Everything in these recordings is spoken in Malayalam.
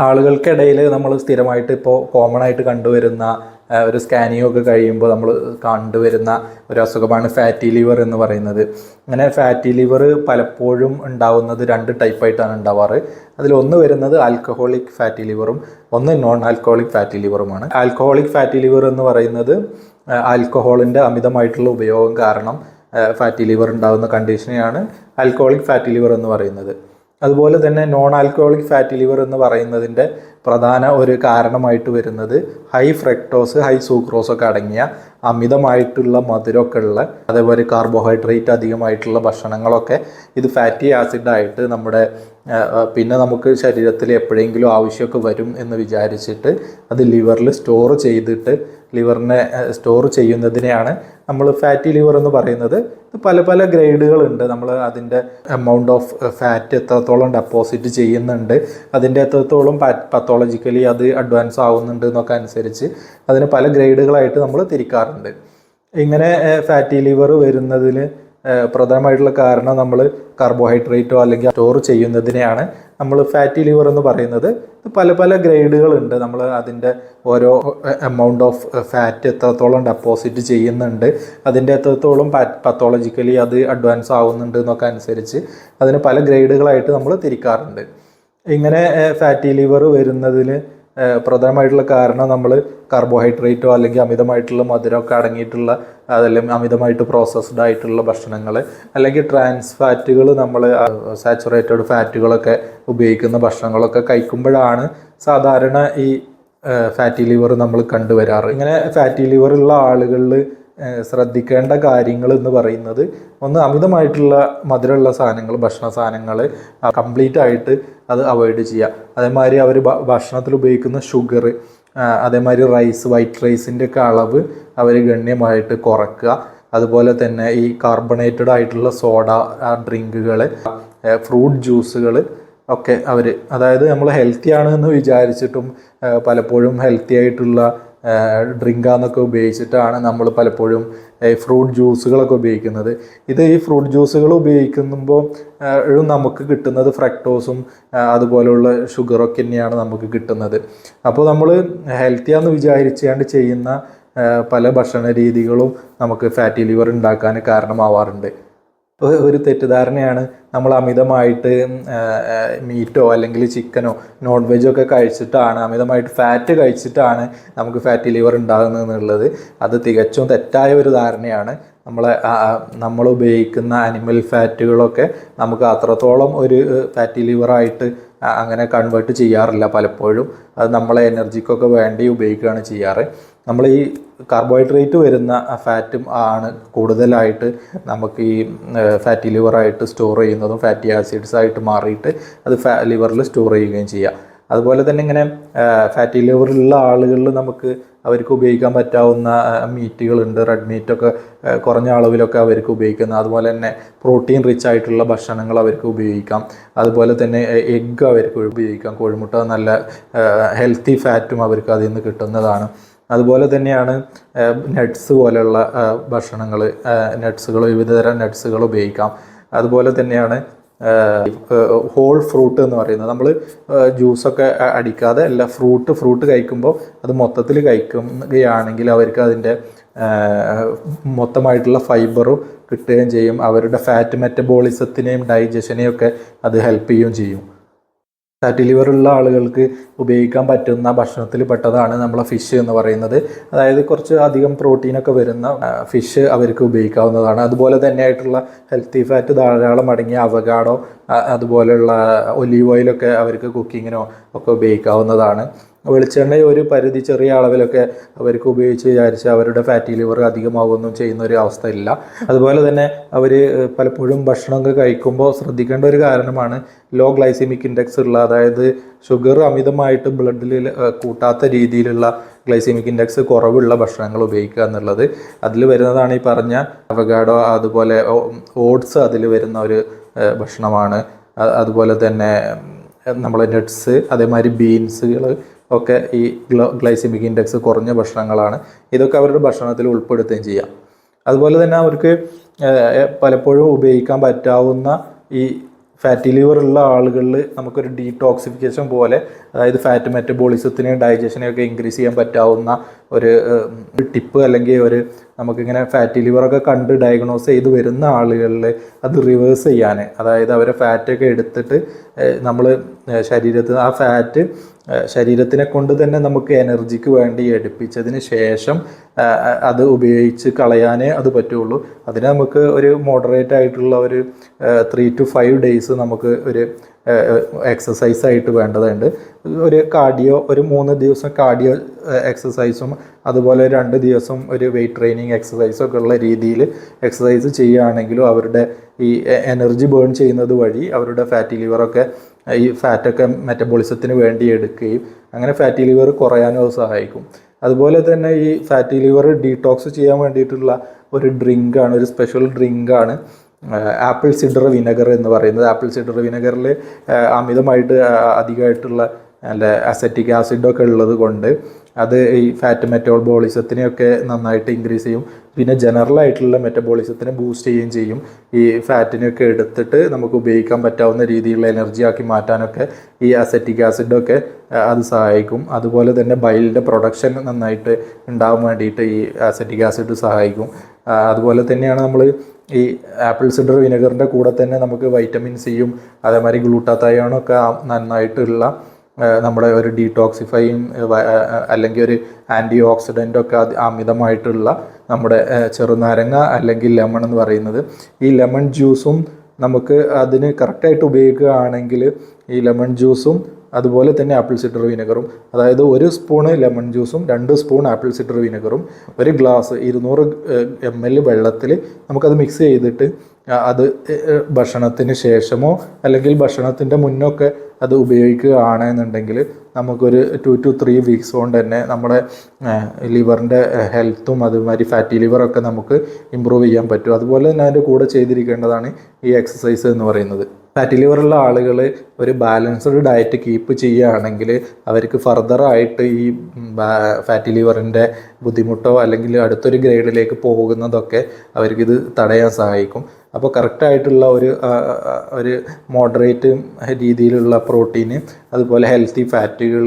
ആളുകൾക്കിടയിൽ നമ്മൾ സ്ഥിരമായിട്ട് ഇപ്പോൾ കോമൺ ആയിട്ട് കണ്ടുവരുന്ന ഒരു സ്കാനിങ് ഒക്കെ കഴിയുമ്പോൾ നമ്മൾ കണ്ടുവരുന്ന ഒരു അസുഖമാണ് ഫാറ്റി ലിവർ എന്ന് പറയുന്നത്. അങ്ങനെ ഫാറ്റി ലിവർ പലപ്പോഴും ഉണ്ടാവുന്നത് 2 ടൈപ്പായിട്ടാണ് ഉണ്ടാവാറ്. അതിലൊന്ന് വരുന്നത് ആൽക്കഹോളിക് ഫാറ്റി ലിവറും ഒന്ന് നോൺ ആൽക്കഹോളിക് ഫാറ്റി ലിവറുമാണ്. ആൽക്കഹോളിക് ഫാറ്റി ലിവർ എന്ന് പറയുന്നത് ആൽക്കഹോളിൻ്റെ അമിതമായിട്ടുള്ള ഉപയോഗം കാരണം ഫാറ്റി ലിവർ ഉണ്ടാകുന്ന കണ്ടീഷനെയാണ് ആൽക്കഹോളിക് ഫാറ്റി ലിവർ എന്ന് പറയുന്നത്. അതുപോലെ തന്നെ നോൺ ആൽക്കഹോളിക് ഫാറ്റി ലിവർ എന്ന് പറയുന്നതിൻ്റെ പ്രധാന ഒരു കാരണമായിട്ട് വരുന്നത് ഹൈ ഫ്രക്ടോസ്, ഹൈ സൂക്രോസ് ഒക്കെ അടങ്ങിയ അമിതമായിട്ടുള്ള മധുരമൊക്കെ ഉള്ള, അതേപോലെ കാർബോഹൈഡ്രേറ്റ് അധികമായിട്ടുള്ള ഭക്ഷണങ്ങളൊക്കെ ഇത് ഫാറ്റി ആസിഡായിട്ട് നമ്മുടെ പിന്നെ നമുക്ക് ശരീരത്തിൽ എപ്പോഴെങ്കിലും ആവശ്യമൊക്കെ വരും എന്ന് വിചാരിച്ചിട്ട് അത് ലിവറിൽ സ്റ്റോർ ചെയ്തിട്ട് ലിവറിനെ സ്റ്റോർ ചെയ്യുന്നതിനെയാണ് നമ്മൾ ഫാറ്റി ലിവർ എന്ന് പറയുന്നത്. പല പല ഗ്രേഡുകളുണ്ട്. നമ്മൾ അതിൻ്റെ എമൗണ്ട് ഓഫ് ഫാറ്റ് എത്രത്തോളം ഡെപ്പോസിറ്റ് ചെയ്യുന്നുണ്ട്, അതിൻ്റെ എത്രത്തോളം പത്തോളജിക്കലി അത് അഡ്വാൻസ് ആവുന്നുണ്ട് എന്നൊക്കെ അനുസരിച്ച് അതിന് പല ഗ്രേഡുകളായിട്ട് നമ്മൾ തിരിക്കാറുണ്ട്. ഇങ്ങനെ ഫാറ്റി ലിവർ വരുന്നതിൽ പ്രധാനമായിട്ടുള്ള കാരണം നമ്മൾ കാർബോഹൈഡ്രേറ്റോ അല്ലെങ്കിൽ സ്റ്റോർ ചെയ്യുന്നതിനെയാണ് നമ്മൾ ഫാറ്റി ലിവർ എന്ന് പറയുന്നത്. പല പല ഗ്രേഡുകളുണ്ട്. നമ്മൾ അതിൻ്റെ ഓരോ എമൗണ്ട് ഓഫ് ഫാറ്റ് എത്രത്തോളം ഡെപ്പോസിറ്റ് ചെയ്യുന്നുണ്ട്, അതിൻ്റെ എത്രത്തോളം പത്തോളജിക്കലി അത് അഡ്വാൻസ് ആവുന്നുണ്ട് എന്നൊക്കെ അനുസരിച്ച് അതിന് പല ഗ്രേഡുകളായിട്ട് നമ്മൾ തിരിക്കാറുണ്ട്. ഇങ്ങനെ ഫാറ്റി ലിവർ വരുന്നതിൽ പ്രധാനമായിട്ടുള്ള കാരണം നമ്മൾ കാർബോഹൈഡ്രേറ്റോ അല്ലെങ്കിൽ അമിതമായിട്ടുള്ള മധുരമൊക്കെ അടങ്ങിയിട്ടുള്ള അതല്ലെങ്കിൽ അമിതമായിട്ട് പ്രോസസ്ഡ് ആയിട്ടുള്ള ഭക്ഷണങ്ങൾ അല്ലെങ്കിൽ ട്രാൻസ് ഫാറ്റുകൾ, നമ്മൾ സാച്ചുറേറ്റഡ് ഫാറ്റുകളൊക്കെ ഉപയോഗിക്കുന്ന ഭക്ഷണങ്ങളൊക്കെ കഴിക്കുമ്പോഴാണ് സാധാരണ ഈ ഫാറ്റി ലിവർ നമ്മൾ കണ്ടുവരാറ്. ഇങ്ങനെ ഫാറ്റി ലിവർ ഉള്ള ആളുകളിൽ ശ്രദ്ധിക്കേണ്ട കാര്യങ്ങൾ എന്ന് പറയുന്നത്, ഒന്ന് അമിതമായിട്ടുള്ള മധുരമുള്ള സാധനങ്ങൾ, ഭക്ഷണ സാധനങ്ങൾ കംപ്ലീറ്റ് ആയിട്ട് അത് അവോയ്ഡ് ചെയ്യുക. അതേമാതിരി അവർ ഭക്ഷണത്തിൽ ഉപയോഗിക്കുന്ന ഷുഗർ, അതേമാതിരി റൈസ്, വൈറ്റ് റൈസിൻ്റെ ഒക്കെ അളവ് അവർ ഗണ്യമായിട്ട് കുറയ്ക്കുക. അതുപോലെ തന്നെ ഈ കാർബണേറ്റഡ് ആയിട്ടുള്ള സോഡ ഡ്രിങ്കുകൾ, ഫ്രൂട്ട് ജ്യൂസുകൾ ഒക്കെ അവർ, അതായത് നമ്മൾ ഹെൽത്തി ആണ് എന്ന് വിചാരിച്ചിട്ടും പലപ്പോഴും ഹെൽത്തി ആയിട്ടുള്ള ഡ്രിങ്കാന്നൊക്കെ ഉപയോഗിച്ചിട്ടാണ് നമ്മൾ പലപ്പോഴും ഫ്രൂട്ട് ജ്യൂസുകളൊക്കെ ഉപയോഗിക്കുന്നത്. ഈ ഫ്രൂട്ട് ജ്യൂസുകൾ ഉപയോഗിക്കുമ്പോൾ നമുക്ക് കിട്ടുന്നത് ഫ്രക്ടോസും അതുപോലെയുള്ള ഷുഗറൊക്കെ തന്നെയാണ് നമുക്ക് കിട്ടുന്നത്. അപ്പോൾ നമ്മൾ ഹെൽത്തിയാന്ന് വിചാരിച്ചുകൊണ്ട് ചെയ്യുന്ന പല ഭക്ഷണ രീതികളും നമുക്ക് ഫാറ്റി ലിവർ ഉണ്ടാക്കാൻ കാരണമാവാറുണ്ട്. ഒരു തെറ്റിദ്ധാരണയാണ് നമ്മൾ അമിതമായിട്ട് മീറ്റോ അല്ലെങ്കിൽ ചിക്കനോ നോൺ വെജോ ഒക്കെ കഴിച്ചിട്ടാണ്, അമിതമായിട്ട് ഫാറ്റ് കഴിച്ചിട്ടാണ് നമുക്ക് ഫാറ്റി ലിവർ ഉണ്ടാകുന്നത് എന്നുള്ളത്. അത് തികച്ചും തെറ്റായ ഒരു ധാരണയാണ്. നമ്മൾ ഉപയോഗിക്കുന്ന അനിമൽ ഫാറ്റുകളൊക്കെ നമുക്ക് അത്രത്തോളം ഒരു ഫാറ്റി ലിവറായിട്ട് അങ്ങനെ കൺവേർട്ട് ചെയ്യാറില്ല. പലപ്പോഴും അത് നമ്മളെ എനർജിക്കൊക്കെ വേണ്ടി ഉപയോഗിക്കുകയാണ് ചെയ്യാറ്. നമ്മൾ ഈ കാർബോഹൈഡ്രേറ്റ് വരുന്ന ഫാറ്റും ആണ് കൂടുതലായിട്ട് നമുക്ക് ഈ ഫാറ്റി ലിവറായിട്ട് സ്റ്റോർ ചെയ്യുന്നതും ഫാറ്റി ആസിഡ്സ് ആയിട്ട് മാറിയിട്ട് അത് ലിവറിൽ സ്റ്റോർ ചെയ്യുകയും ചെയ്യുക. അതുപോലെ തന്നെ ഇങ്ങനെ ഫാറ്റി ലിവറുള്ള ആളുകളിൽ നമുക്ക് അവർക്ക് ഉപയോഗിക്കാൻ പറ്റാവുന്ന മീറ്റുകളുണ്ട്. റെഡ് മീറ്റൊക്കെ കുറഞ്ഞ അളവിലൊക്കെ അവർക്ക് ഉപയോഗിക്കുന്ന, അതുപോലെ തന്നെ പ്രോട്ടീൻ റിച്ച് ആയിട്ടുള്ള ഭക്ഷണങ്ങൾ അവർക്ക് ഉപയോഗിക്കാം. അതുപോലെ തന്നെ എഗ്ഗ് അവർക്ക് ഉപയോഗിക്കാം. കോഴിമുട്ട നല്ല ഹെൽത്തി ഫാറ്റും അവർക്ക് അതിൽ നിന്ന് കിട്ടുന്നതാണ്. അതുപോലെ തന്നെയാണ് നട്ട്സ് പോലെയുള്ള ഭക്ഷണങ്ങൾ, നട്ട്സുകൾ, വിവിധതരം നട്ട്സുകൾ ഉപയോഗിക്കാം. അതുപോലെ തന്നെയാണ് ഹോൾ ഫ്രൂട്ട് എന്ന് പറയുന്നത്. നമ്മൾ ജ്യൂസൊക്കെ അടിക്കാതെ അല്ല, ഫ്രൂട്ട് കഴിക്കുമ്പോൾ അത് മൊത്തത്തിൽ കഴിക്കുകയാണെങ്കിൽ അവർക്ക് അതിൻ്റെ മൊത്തമായിട്ടുള്ള ഫൈബറും കിട്ടുകയും ചെയ്യും. അവരുടെ ഫാറ്റ് മെറ്റബോളിസത്തിനെയും ഡൈജഷനെയും ഒക്കെ അത് ഹെൽപ്പ് ചെയ്യുകയും ചെയ്യും. ഫാറ്റി ലിവറുള്ള ആളുകൾക്ക് ഉപയോഗിക്കാൻ പറ്റുന്ന ഭക്ഷണത്തിൽ പെട്ടതാണ് നമ്മളെ ഫിഷ് എന്ന് പറയുന്നത്. അതായത് കുറച്ച് അധികം പ്രോട്ടീനൊക്കെ വരുന്ന ഫിഷ് അവർക്ക് ഉപയോഗിക്കാവുന്നതാണ്. അതുപോലെ തന്നെയായിട്ടുള്ള ഹെൽത്തി ഫാറ്റ് ധാരാളം അടങ്ങിയ അവകാഡോ, അതുപോലെയുള്ള ഒലീവ് ഓയിലൊക്കെ അവർക്ക് കുക്കിങ്ങിനോ ഒക്കെ ഉപയോഗിക്കാവുന്നതാണ്. വെളിച്ചെണ്ണ ഒരു പരിധി ചെറിയ അളവിലൊക്കെ അവർക്ക് ഉപയോഗിച്ച് വിചാരിച്ച് അവരുടെ ഫാറ്റി ലിവർ അധികമാവുകയൊന്നും ചെയ്യുന്ന ഒരു അവസ്ഥ ഇല്ല. അതുപോലെ തന്നെ അവർ പലപ്പോഴും ഭക്ഷണമൊക്കെ കഴിക്കുമ്പോൾ ശ്രദ്ധിക്കേണ്ട ഒരു കാരണമാണ് ലോ ഗ്ലൈസെമിക് ഇൻഡെക്സ് ഉള്ള, അതായത് ഷുഗർ അമിതമായിട്ട് ബ്ലഡിൽ കൂട്ടാത്ത രീതിയിലുള്ള ഗ്ലൈസെമിക് ഇൻഡെക്സ് കുറവുള്ള ഭക്ഷണങ്ങൾ ഉപയോഗിക്കുക എന്നുള്ളത്. അതിൽ വരുന്നതാണ് ഈ പറഞ്ഞ അവകാഡോ, അതുപോലെ ഓട്സ് അതിൽ വരുന്ന ഒരു ഭക്ഷണമാണ്. അതുപോലെ തന്നെ നമ്മളെ നട്ട്സ്, അതേമാതിരി ബീൻസുകൾ ഒക്കെ ഈ ഗ്ലൈസെമിക് ഇൻഡെക്സ് കുറഞ്ഞ ഭക്ഷണങ്ങളാണ്. ഇതൊക്കെ അവരുടെ ഭക്ഷണത്തിൽ ഉൾപ്പെടുത്തുകയും ചെയ്യാം. അതുപോലെ തന്നെ അവർക്ക് പലപ്പോഴും ഉപയോഗിക്കാൻ പറ്റാവുന്ന ഈ ഫാറ്റി ലിവർ ഉള്ള ആളുകളിൽ നമുക്കൊരു ഡീടോക്സിഫിക്കേഷൻ പോലെ, അതായത് ഫാറ്റ് മെറ്റബോളിസത്തിനെയും ഡൈജഷനെയൊക്കെ ഇൻക്രീസ് ചെയ്യാൻ പറ്റാവുന്ന ഒരു ടിപ്പ്, അല്ലെങ്കിൽ ഒരു നമുക്കിങ്ങനെ ഫാറ്റി ലിവറൊക്കെ കണ്ട് ഡയഗ്നോസ് ചെയ്ത് വരുന്ന ആളുകളിൽ അത് റിവേഴ്സ് ചെയ്യാൻ, അതായത് അവരെ ഫാറ്റൊക്കെ എടുത്തിട്ട് നമ്മൾ ശരീരത്തിൽ ആ ഫാറ്റ് ശരീരത്തിനെ കൊണ്ട് തന്നെ നമുക്ക് എനർജിക്ക് വേണ്ടി എടുപ്പിച്ചതിന് ശേഷം അത് ഉപയോഗിച്ച് കളയാനേ അത് പറ്റുള്ളൂ. അതിന് നമുക്ക് ഒരു മോഡറേറ്റ് ആയിട്ടുള്ള ഒരു 3 to 5 days നമുക്ക് ഒരു എക്സസൈസ് ആയിട്ട് വേണ്ടതുണ്ട്. ഒരു 3 ദിവസം കാർഡിയോ എക്സസൈസും അതുപോലെ 2 ദിവസം ഒരു വെയിറ്റ് ട്രെയിനിങ് എക്സസൈസൊക്കെ ഉള്ള രീതിയിൽ എക്സസൈസ് ചെയ്യുകയാണെങ്കിലും അവരുടെ ഈ എനർജി ബേൺ ചെയ്യുന്നത് വഴി അവരുടെ ഫാറ്റി ലിവറൊക്കെ ഈ ഫാറ്റൊക്കെ മെറ്റബോളിസത്തിന് വേണ്ടി എടുക്കുകയും അങ്ങനെ ഫാറ്റി ലിവർ കുറയാനും അത് സഹായിക്കും. അതുപോലെ തന്നെ ഈ ഫാറ്റി ലിവർ ഡീടോക്സ് ചെയ്യാൻ വേണ്ടിയിട്ടുള്ള ഒരു ഡ്രിങ്കാണ്, ഒരു സ്പെഷ്യൽ ഡ്രിങ്കാണ് ആപ്പിൾ സിഡർ വിനെഗർ എന്ന് പറയുന്നത്. ആപ്പിൾ സിഡർ വിനെഗറിൽ അമിതമായിട്ട് അധികമായിട്ടുള്ള നല്ല അസറ്റിക് ആസിഡൊക്കെ ഉള്ളത് കൊണ്ട് അത് ഈ ഫാറ്റ് മെറ്റബോളിസത്തിനെയൊക്കെ നന്നായിട്ട് ഇൻക്രീസ് ചെയ്യും. പിന്നെ ജനറലായിട്ടുള്ള മെറ്റബോളിസത്തിനെ ബൂസ്റ്റ് ചെയ്യുകയും ചെയ്യും. ഈ ഫാറ്റിനെയൊക്കെ എടുത്തിട്ട് നമുക്ക് ഉപയോഗിക്കാൻ പറ്റാവുന്ന രീതിയിലുള്ള എനർജി ആക്കി മാറ്റാനൊക്കെ ഈ അസറ്റിക് ആസിഡൊക്കെ അത് സഹായിക്കും. അതുപോലെ തന്നെ ബൈലിൻ്റെ പ്രൊഡക്ഷൻ നന്നായിട്ട് ഉണ്ടാകാൻ വേണ്ടിയിട്ട് ഈ അസറ്റിക് ആസിഡ് സഹായിക്കും. അതുപോലെ തന്നെയാണ് നമ്മൾ ഈ ആപ്പിൾ സിഡർ വിനെഗറിൻ്റെ കൂടെ തന്നെ നമുക്ക് വൈറ്റമിൻ സിയും അതേമാതിരി ഗ്ലൂട്ടാത്തയോണൊക്കെ നന്നായിട്ടുള്ള നമ്മുടെ ഒരു ഡീടോക്സിഫൈയും അല്ലെങ്കിൽ ഒരു ആൻറ്റി ഓക്സിഡൻ്റൊക്കെ അമിതമായിട്ടുള്ള നമ്മുടെ ചെറുനാരങ്ങ അല്ലെങ്കിൽ ലെമൺ എന്ന് പറയുന്നത്, ഈ ലെമൺ ജ്യൂസും നമുക്ക് അതിന് കറക്റ്റായിട്ട് ഉപയോഗിക്കുകയാണെങ്കിൽ ഈ ലെമൺ ജ്യൂസും അതുപോലെ തന്നെ ആപ്പിൾ സിഡർ വിനെഗറും, അതായത് 1 സ്പൂണ് ലെമൺ ജ്യൂസും 2 സ്പൂൺ ആപ്പിൾ സിഡർ വിനെഗറും 1 ഗ്ലാസ് 200 ml വെള്ളത്തിൽ നമുക്കത് മിക്സ് ചെയ്തിട്ട് അത് ഭക്ഷണത്തിന് ശേഷമോ അല്ലെങ്കിൽ ഭക്ഷണത്തിൻ്റെ മുന്നൊക്കെ അത് ഉപയോഗിക്കുകയാണെന്നുണ്ടെങ്കിൽ നമുക്കൊരു 2 to 3 weeks കൊണ്ട് തന്നെ നമ്മുടെ ലിവറിൻ്റെ ഹെൽത്തും അതുമാതിരി ഫാറ്റി ലിവറൊക്കെ നമുക്ക് ഇമ്പ്രൂവ് ചെയ്യാൻ പറ്റും. അതുപോലെ തന്നെ അതിൻ്റെ കൂടെ ചെയ്തിരിക്കേണ്ടതാണ് ഈ എക്സസൈസ് എന്ന് പറയുന്നത്. ഫാറ്റി ലിവറുള്ള ആളുകൾ ഒരു ബാലൻസ്ഡ് ഡയറ്റ് കീപ്പ് ചെയ്യുകയാണെങ്കിൽ അവർക്ക് ഫർദറായിട്ട് ഈ ഫാറ്റി ലിവറിൻ്റെ ബുദ്ധിമുട്ടോ അല്ലെങ്കിൽ അടുത്തൊരു ഗ്രേഡിലേക്ക് പോകുന്നതൊക്കെ അവർക്കിത് തടയാൻ സഹായിക്കും. അപ്പോൾ കറക്റ്റായിട്ടുള്ള ഒരു മോഡറേറ്റ് രീതിയിലുള്ള പ്രോട്ടീന്, അതുപോലെ ഹെൽത്തി ഫാറ്റുകൾ,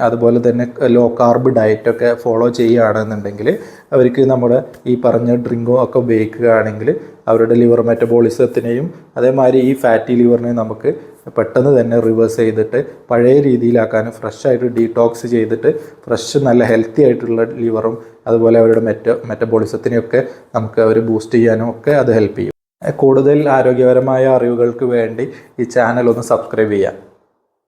അതുപോലെ തന്നെ ലോ കാർബ് ഡയറ്റൊക്കെ ഫോളോ ചെയ്യുകയാണെന്നുണ്ടെങ്കിൽ അവർക്ക് നമ്മുടെ ഈ പറഞ്ഞ ഡ്രിങ്കും ഒക്കെ ഉപയോഗിക്കുകയാണെങ്കിൽ അവരുടെ ലിവർ മെറ്റബോളിസത്തിനെയും അതേമാതിരി ഈ ഫാറ്റി ലിവറിനെയും നമുക്ക് പെട്ടെന്ന് തന്നെ റിവേഴ്സ് ചെയ്തിട്ട് പഴയ രീതിയിലാക്കാനും ഫ്രഷായിട്ട് ഡീടോക്സ് ചെയ്തിട്ട് ഫ്രഷ് നല്ല ഹെൽത്തി ആയിട്ടുള്ള ലിവറും അതുപോലെ അവരുടെ മെറ്റബോളിസത്തിനെയൊക്കെ നമുക്ക് അവർ ബൂസ്റ്റ് ചെയ്യാനും ഒക്കെ അത് ഹെൽപ്പ് ചെയ്യും. കൂടുതൽ ആരോഗ്യപരമായ അറിവുകൾക്ക് വേണ്ടി ഈ ചാനൽ ഒന്ന് സബ്സ്ക്രൈബ് ചെയ്യാം.